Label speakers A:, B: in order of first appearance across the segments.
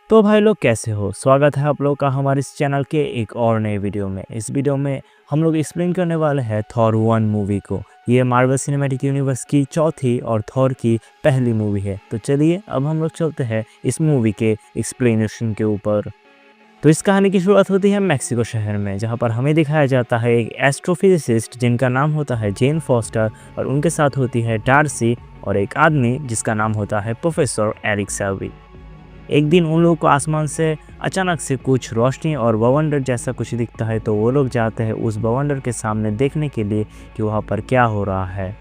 A: तो भाई लोग कैसे हो। स्वागत है आप लोग का हमारे इस चैनल के एक और नए वीडियो में। इस वीडियो में हम लोग एक्सप्लेन करने वाले हैं थॉर 1 मूवी को। ये मार्वल सिनेमैटिक यूनिवर्स की चौथी और थॉर की पहली मूवी है। तो चलिए अब हम लोग चलते हैं इस मूवी के एक्सप्लेनेशन के ऊपर। तो इस कहानी की शुरुआत होती है मैक्सिको शहर में, जहाँ पर हमें दिखाया जाता है एक एस्ट्रोफिजिसिस्ट जिनका नाम होता है जेन फॉस्टर, और उनके साथ होती है डार्सी और एक आदमी जिसका नाम होता है प्रोफेसर एरिक सैल्वी। एक दिन उन लोगों को आसमान से अचानक से कुछ रोशनी और बवंडर जैसा कुछ दिखता है, तो वो लोग जाते हैं उस बवंडर के सामने देखने के लिए कि वहाँ पर क्या हो रहा है।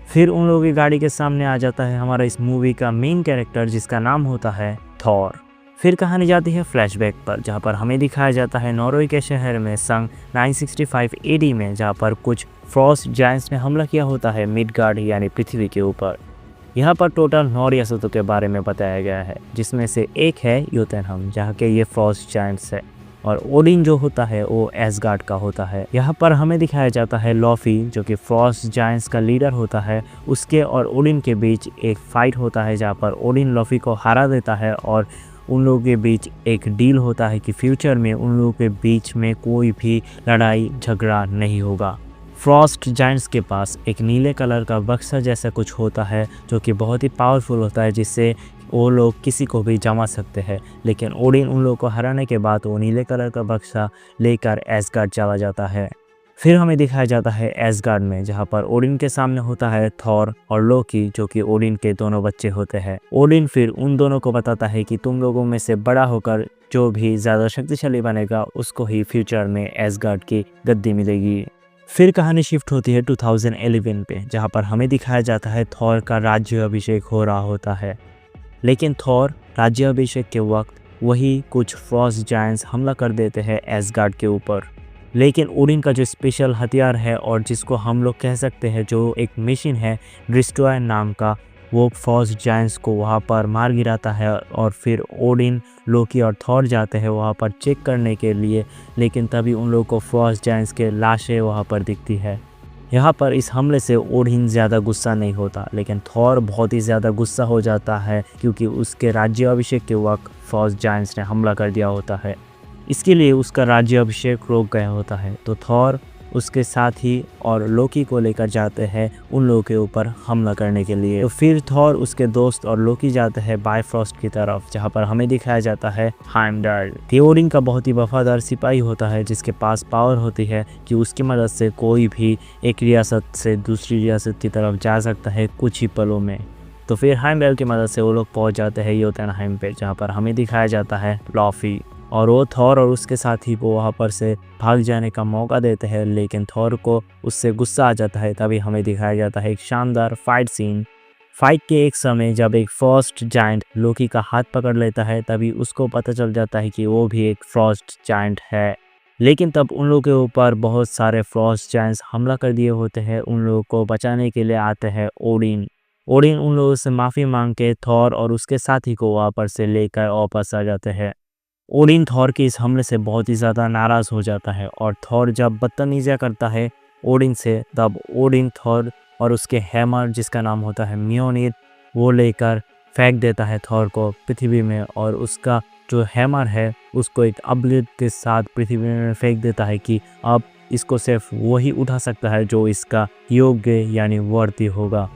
A: फिर उन लोगों की गाड़ी के सामने आ जाता है हमारा इस मूवी का मेन कैरेक्टर जिसका नाम होता है थॉर। फिर कहानी जाती है फ्लैशबैक पर, जहाँ पर हमें दिखाया जाता है नॉर्वे के शहर में सन 965 एडी में, जहाँ पर कुछ फ्रॉस्ट जायंट्स ने हमला किया होता है मिडगार्ड यानी पृथ्वी के ऊपर। यहाँ पर टोटल 9 रियासतों के बारे में बताया गया है, जिसमें से एक है योतनहम, जहाँ के ये फ्रॉस्ट जायंट्स है, और ओडिन जो होता है वो एसगार्ड का होता है। यहाँ पर हमें दिखाया जाता है लॉफी जो कि फ्रॉस्ट जायंट्स का लीडर होता है। उसके और ओडिन के बीच एक फाइट होता है, जहाँ पर ओडिन लॉफी को हरा देता है, और उन लोगों के बीच एक डील होता है कि फ्यूचर में उन लोगों के बीच में कोई भी लड़ाई झगड़ा नहीं होगा। फ्रॉस्ट जायंट्स के पास एक नीले कलर का बक्सा जैसा कुछ होता है जो कि बहुत ही पावरफुल होता है, जिससे वो लोग किसी को भी जमा सकते हैं। लेकिन ओडिन उन लोगों को हराने के बाद वो नीले कलर का बक्सा लेकर एसगार्ड चला जाता है। फिर हमें दिखाया जाता है एसगार्ड में, जहाँ पर ओडिन के सामने होता है थॉर और लोकी जो कि ओडिन के दोनों बच्चे होते हैं। ओडिन फिर उन दोनों को बताता है कि तुम लोगों में से बड़ा होकर जो भी ज़्यादा शक्तिशाली बनेगा उसको ही फ्यूचर में एसगार्ड की गद्दी मिलेगी। फिर कहानी शिफ्ट होती है 2011 पे, जहाँ पर हमें दिखाया जाता है थॉर का राज्य अभिषेक हो रहा होता है। लेकिन थॉर राज्य अभिषेक के वक्त वही कुछ फ्रॉस्ट जायंट्स हमला कर देते हैं एसगार्ड के ऊपर। लेकिन ओडिन का जो स्पेशल हथियार है और जिसको हम लोग कह सकते हैं जो एक मशीन है डिस्ट्रॉयर नाम का, वो फ्रॉस्ट जायंट्स को वहाँ पर मार गिराता है। और फिर ओडिन, लोकी और थॉर जाते हैं वहाँ पर चेक करने के लिए, लेकिन तभी उन लोगों को फ्रॉस्ट जायंट्स के लाशें वहाँ पर दिखती है। यहाँ पर इस हमले से ओडिन ज़्यादा गुस्सा नहीं होता, लेकिन थॉर बहुत ही ज़्यादा गुस्सा हो जाता है क्योंकि उसके राज्य अभिषेक के वक्त फ्रॉस्ट जायंट्स ने हमला कर दिया होता है। इसके लिए उसका राज्य अभिषेक रोक गया होता है। तो थॉर उसके साथ ही और लोकी को लेकर जाते हैं उन लोगों के ऊपर हमला करने के लिए। तो फिर थॉर, उसके दोस्त और लोकी जाते हैं बायफ्रॉस्ट की तरफ, जहां पर हमें दिखाया जाता है हाइमडल। ओडिन का बहुत ही वफादार सिपाही होता है जिसके पास पावर होती है कि उसकी मदद से कोई भी एक रियासत से दूसरी रियासत की तरफ जा सकता है कुछ ही पलों में। तो फिर हाइमडल की मदद से वो लोग पहुँच जाते हैं योतनहाइम पे, जहाँ पर हमें दिखाया जाता है लॉफी, और वो थॉर और उसके साथी को वहाँ पर से भाग जाने का मौका देते हैं। लेकिन थॉर को उससे गुस्सा आ जाता है। तभी हमें दिखाया जाता है एक शानदार फाइट सीन। फाइट के एक समय जब एक फ्रॉस्ट जायंट लोकी का हाथ पकड़ लेता है, तभी उसको पता चल जाता है कि वो भी एक फ्रॉस्ट जायंट है। लेकिन तब उन लोगों के ऊपर बहुत सारे फ्रॉस्ट जायंट्स हमला कर दिए होते हैं। उन लोगों को बचाने के लिए आते हैं ओडिन। ओडिन उन लोगों से माफ़ी मांग के थॉर और उसके साथी को वहाँ पर से लेकर वापस आ जाते हैं। ओडिन थॉर के इस हमले से बहुत ही ज़्यादा नाराज़ हो जाता है, और थॉर जब बदतमीज़ियाँ करता है ओडिन से, तब ओडिन थॉर और उसके हैमर जिसका नाम होता है म्योनिर, वो लेकर फेंक देता है थॉर को पृथ्वी में, और उसका जो हैमर है उसको एक अब्लिट के साथ पृथ्वी में फेंक देता है कि अब इसको सिर्फ वही उठा सकता है जो इसका योग्य यानी वर्दी होगा।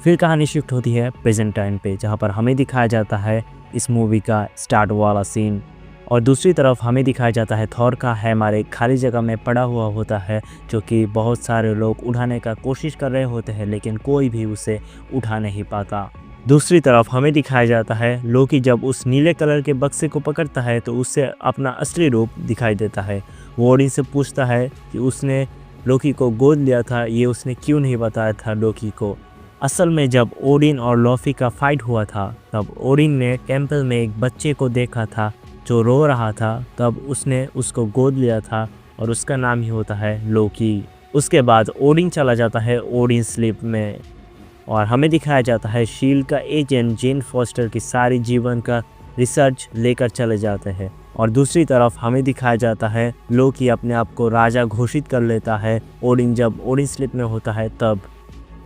A: फिर कहानी शिफ्ट होती है प्रेजेंट टाइम पे, जहाँ पर हमें दिखाया जाता है इस मूवी का स्टार्ट वाला सीन, और दूसरी तरफ हमें दिखाया जाता है थॉर का हैमर एक खाली जगह में पड़ा हुआ होता है, जो कि बहुत सारे लोग उठाने का कोशिश कर रहे होते हैं, लेकिन कोई भी उसे उठा नहीं पाता। दूसरी तरफ हमें दिखाया जाता है लोकी जब उस नीले कलर के बक्से को पकड़ता है तो उससे अपना असली रूप दिखाई देता है। वो ओडिन से पूछता है कि उसने लोकी को गोद लिया था, ये उसने क्यों नहीं बताया था लोकी को। असल में जब ओडिन और लॉफी का फाइट हुआ था, तब ओडिन ने टेम्पल में एक बच्चे को देखा था जो रो रहा था, तब उसने उसको गोद लिया था, और उसका नाम ही होता है लोकी। उसके बाद ओडिन चला जाता है ओडिन स्लीप में, और हमें दिखाया जाता है शील्ड का एजेंट जेन फॉस्टर की सारी जीवन का रिसर्च लेकर चले जाते हैं। और दूसरी तरफ हमें दिखाया जाता है लोकी अपने आप को राजा घोषित कर लेता है ओडिन जब ओडिन स्लीप में होता है तब।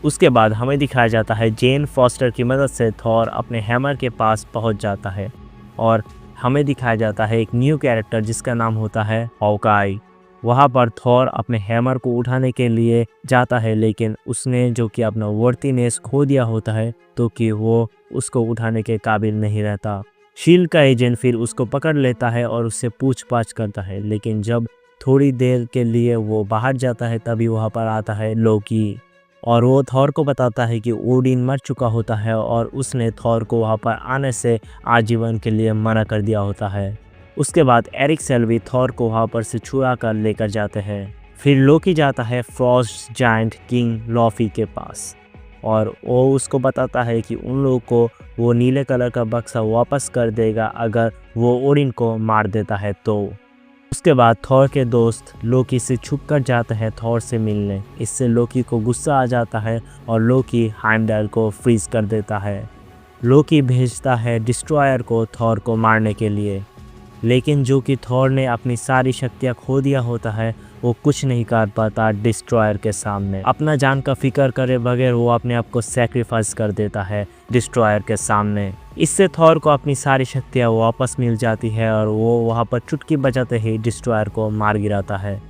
A: उसके बाद हमें दिखाया जाता है जेन फॉस्टर की मदद से थॉर अपने हैमर के पास पहुंच जाता है, और हमें दिखाया जाता है एक न्यू कैरेक्टर जिसका नाम होता है हॉकाई। वहाँ पर थॉर अपने हैमर को उठाने के लिए जाता है, लेकिन उसने जो कि अपना वर्थीनेस खो दिया होता है, तो कि वो उसको उठाने के काबिल नहीं रहता। शील्ड का एजेंट फिर उसको पकड़ लेता है और उससे पूछताछ करता है, लेकिन जब थोड़ी देर के लिए वो बाहर जाता है तभी वहाँ पर आता है लोकी, और वो थॉर को बताता है कि ओडिन मर चुका होता है और उसने थॉर को वहाँ पर आने से आजीवन के लिए मना कर दिया होता है। उसके बाद एरिक सेल्वी थॉर को वहाँ पर से छुड़ा कर लेकर जाते हैं। फिर लोकी जाता है फ्रॉस्ट जायंट किंग लॉफी के पास और वो उसको बताता है कि उन लोगों को वो नीले कलर का बक्सा वापस कर देगा अगर वो ओडिन को मार देता है तो। उसके बाद थॉर के दोस्त लोकी से छुपकर जाते हैं थॉर से मिलने। इससे लोकी को गुस्सा आ जाता है और लोकी हाइमडल को फ्रीज कर देता है। लोकी भेजता है डिस्ट्रॉयर को थॉर को मारने के लिए, लेकिन जो कि थॉर ने अपनी सारी शक्तियाँ खो दिया होता है, वो कुछ नहीं कर पाता डिस्ट्रॉयर के सामने। अपना जान का फिक्र करे बगैर वो अपने आप को सैक्रिफाइस कर देता है डिस्ट्रॉयर के सामने। इससे थॉर को अपनी सारी शक्तियाँ वापस मिल जाती है और वो वहाँ पर चुटकी बजाते ही डिस्ट्रॉयर को मार गिराता है।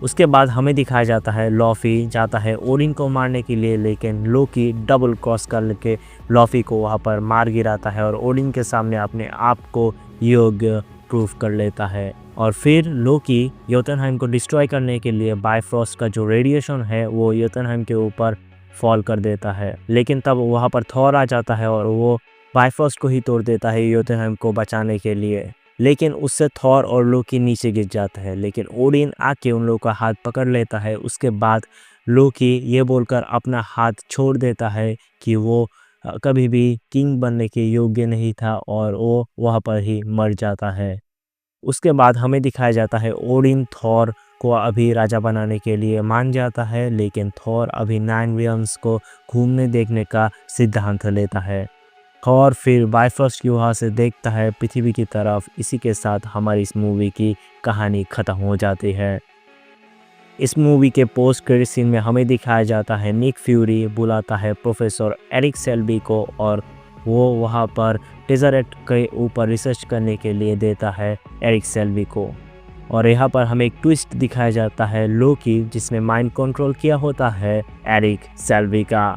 A: उसके बाद हमें दिखाया जाता है लॉफी जाता है ओडिन को मारने के लिए, लेकिन लोकी डबल क्रॉस करके लॉफी को वहाँ पर मार गिराता है और ओडिन के सामने अपने आप को योग्य प्रूफ कर लेता है। और फिर लोकी योतुनहेम को डिस्ट्रॉय करने के लिए बायफ्रॉस्ट का जो रेडिएशन है वो योतुनहेम के ऊपर फॉल कर देता है, लेकिन तब वहाँ पर थॉर आ जाता है और वो बायफ्रॉस्ट को ही तोड़ देता है योतुनहेम को बचाने के लिए। लेकिन उससे थॉर और लोकी नीचे गिर जाता है, लेकिन ओडिन आके उन लोगों का हाथ पकड़ लेता है। उसके बाद लोकी ये बोलकर अपना हाथ छोड़ देता है कि वो कभी भी किंग बनने के योग्य नहीं था और वो वहाँ पर ही मर जाता है। उसके बाद हमें दिखाया जाता है ओडिन थॉर को अभी राजा बनाने के लिए मान जाता है, लेकिन थॉर अभी 9 रियम्स को घूमने देखने का सिद्धांत लेता है। थॉर फिर बायफर्स्ट की वहाँ से देखता है पृथ्वी की तरफ। इसी के साथ हमारी इस मूवी की कहानी ख़त्म हो जाती है। इस मूवी के पोस्ट क्रेडिट सीन में हमें दिखाया जाता है निक फ्यूरी बुलाता है प्रोफेसर एरिक सेल्वी को और वो वहाँ पर टेज़रेट के ऊपर रिसर्च करने के लिए देता है एरिक सेल्वी को। और यहाँ पर हमें एक ट्विस्ट दिखाया जाता है लोकी जिसने माइंड कंट्रोल किया होता है एरिक सेल्वी का।